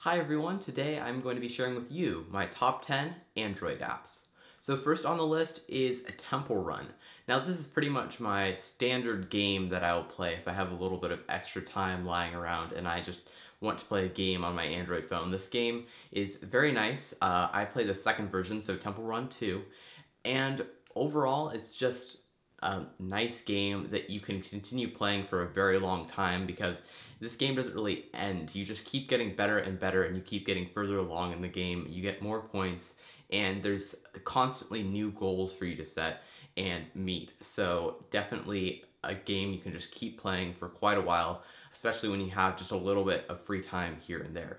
Hi everyone, today I'm going to be sharing with you my top 10 Android apps. So first on the list is a Temple Run. Now this is pretty much my standard game that I'll play if I have a little bit of extra time lying around and I just want to play a game on my Android phone. This game is very nice. I play the second version, so Temple Run 2, and overall it's just a nice game that you can continue playing for a very long time because this game doesn't really end. You just keep getting better and better and you keep getting further along in the game. You get more points and there's constantly new goals for you to set and meet. So definitely a game you can just keep playing for quite a while, especially when you have just a little bit of free time here and there.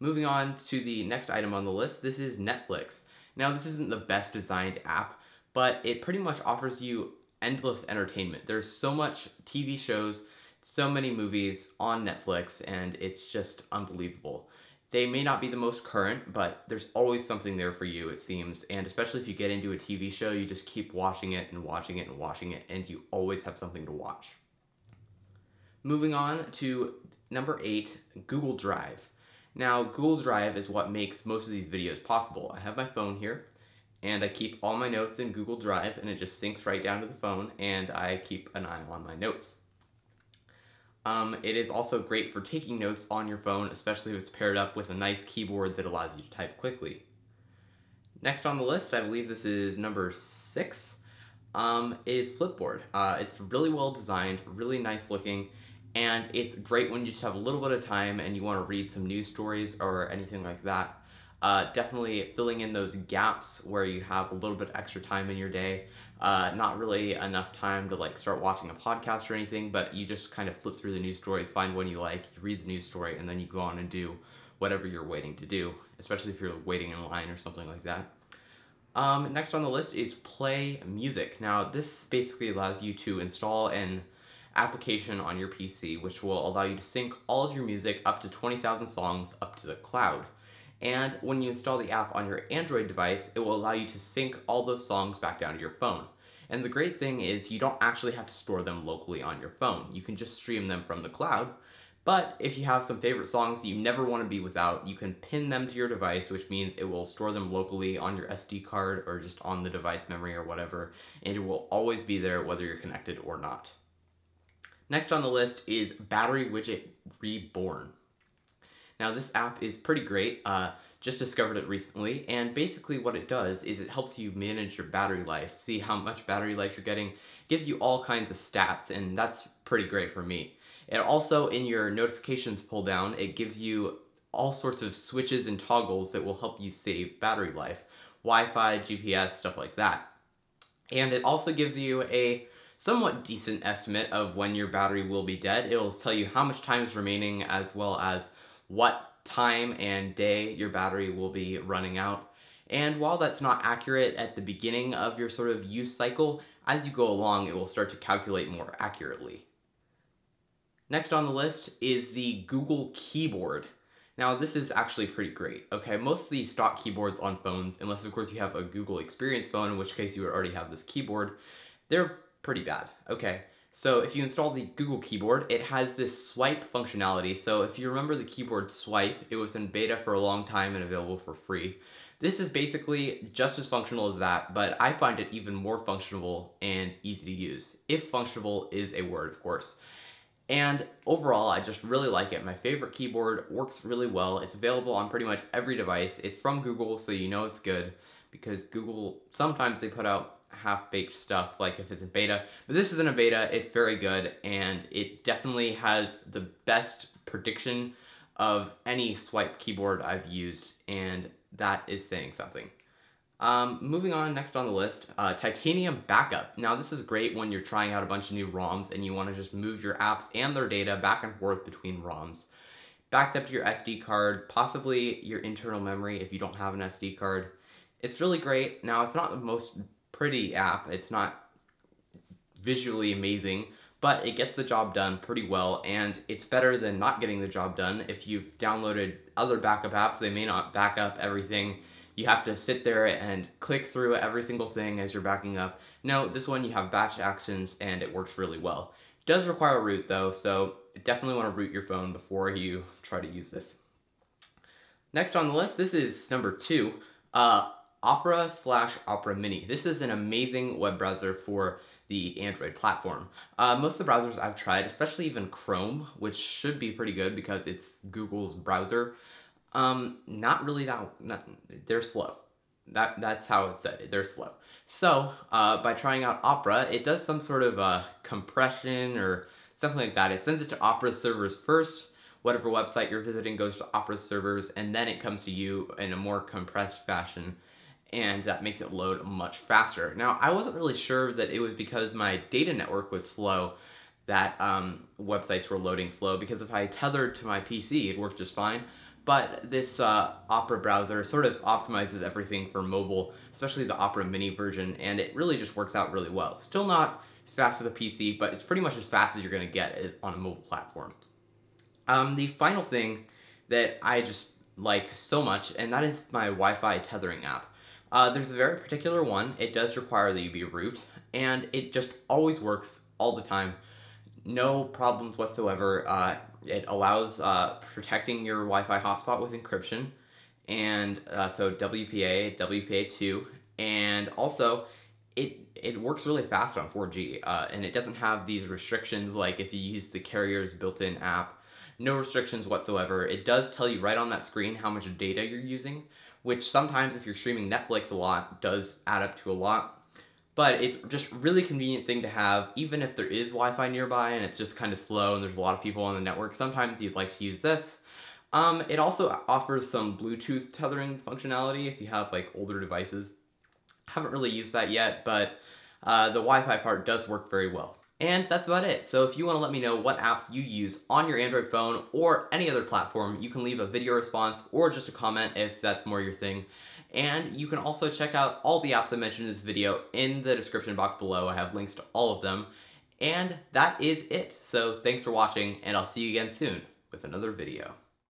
Moving on to the next item on the list, this is Netflix. Now this isn't the best designed app, but it pretty much offers you endless entertainment. There's so much TV shows, so many movies on Netflix, and it's just unbelievable. They may not be the most current, but there's always something there for you, it seems, and especially if you get into a TV show, you just keep watching it and watching it and watching it, and you always have something to watch. Moving on to number 8, Google Drive. Now, Google Drive is what makes most of these videos possible. I have my phone here, and I keep all my notes in Google Drive, and it just syncs right down to the phone, and I keep an eye on my notes. It is also great for taking notes on your phone, especially if it's paired up with a nice keyboard that allows you to type quickly. Next on the list, I believe this is number 6, is Flipboard. It's really well designed, really nice looking, and it's great when you just have a little bit of time and you want to read some news stories or anything like that. Definitely filling in those gaps where you have a little bit extra time in your day. Not really enough time to like start watching a podcast or anything, but you just kind of flip through the news stories, find one you like, you read the news story, and then you go on and do whatever you're waiting to do, especially if you're waiting in line or something like that. Next on the list is PlayMusic. Now this basically allows you to install an application on your PC which will allow you to sync all of your music up to 20,000 songs up to the cloud. And when you install the app on your Android device, it will allow you to sync all those songs back down to your phone. And the great thing is you don't actually have to store them locally on your phone. You can just stream them from the cloud. But if you have some favorite songs that you never want to be without, you can pin them to your device, which means it will store them locally on your SD card or just on the device memory or whatever, and it will always be there whether you're connected or not. Next on the list is Battery Widget Reborn. Now this app is pretty great, just discovered it recently, and basically what it does is it helps you manage your battery life, see how much battery life you're getting, gives you all kinds of stats, and that's pretty great for me. It also, in your notifications pull down, it gives you all sorts of switches and toggles that will help you save battery life, Wi-Fi, GPS, stuff like that. And it also gives you a somewhat decent estimate of when your battery will be dead. It'll tell you how much time is remaining as well as what time and day your battery will be running out. And while that's not accurate at the beginning of your sort of use cycle, as you go along it will start to calculate more accurately. Next on the list is the Google keyboard. Now this is actually pretty great. Okay, most of the stock keyboards on phones, unless of course you have a Google Experience phone, in which case you would already have this keyboard, they're pretty bad. Okay. So if you install the Google keyboard, it has this swipe functionality. So if you remember the keyboard swipe, it was in beta for a long time and available for free. This is basically just as functional as that, but I find it even more functional and easy to use. If functional is a word, of course. And overall, I just really like it. My favorite keyboard, works really well. It's available on pretty much every device. It's from Google, so you know it's good, because Google, sometimes they put out half-baked stuff, like if it's in beta, but this isn't a beta. It's very good, and it definitely has the best prediction of any swipe keyboard I've used, and that is saying something. Moving on, next on the list, Titanium Backup. Now this is great when you're trying out a bunch of new ROMs and you want to just move your apps and their data back and forth between ROMs. Backs up to your SD card, possibly your internal memory if you don't have an SD card. It's really great. Now it's not the most pretty app, it's not visually amazing, but it gets the job done pretty well, and it's better than not getting the job done. If you've downloaded other backup apps, they may not back up everything. You have to sit there and click through every single thing as you're backing up. No, this one you have batch actions and it works really well. It does require a root though, so definitely want to root your phone before you try to use this. Next on the list, this is number 2, Opera/Opera Mini. This is an amazing web browser for the Android platform. Most of the browsers I've tried, especially even Chrome, which should be pretty good because it's Google's browser, not really they're slow. That's how it's said. They're slow. So by trying out Opera, it does some sort of compression or something like that. It sends it to Opera servers first. Whatever website you're visiting goes to Opera servers, and then it comes to you in a more compressed fashion, and that makes it load much faster. Now, I wasn't really sure that it was because my data network was slow that websites were loading slow, because if I tethered to my PC, it worked just fine. But this Opera browser sort of optimizes everything for mobile, especially the Opera Mini version, and it really just works out really well. Still not as fast as a PC, but it's pretty much as fast as you're going to get on a mobile platform. The final thing that I just like so much, and that is my Wi-Fi Tethering app. There's a very particular one. It does require that you be root, and it just always works all the time. No problems whatsoever. It allows protecting your Wi-Fi hotspot with encryption, and so WPA, WPA2, and also it works really fast on 4G, and it doesn't have these restrictions like if you use the carrier's built-in app. No restrictions whatsoever. It does tell you right on that screen how much data you're using, which sometimes if you're streaming Netflix a lot does add up to a lot. But it's just a really convenient thing to have, even if there is Wi-Fi nearby and it's just kind of slow and there's a lot of people on the network. Sometimes you'd like to use this. It also offers some Bluetooth tethering functionality if you have like older devices. Haven't really used that yet, but the Wi-Fi part does work very well. And that's about it. So if you want to let me know what apps you use on your Android phone or any other platform, you can leave a video response or just a comment if that's more your thing. And you can also check out all the apps I mentioned in this video in the description box below. I have links to all of them. And that is it. So thanks for watching, and I'll see you again soon with another video.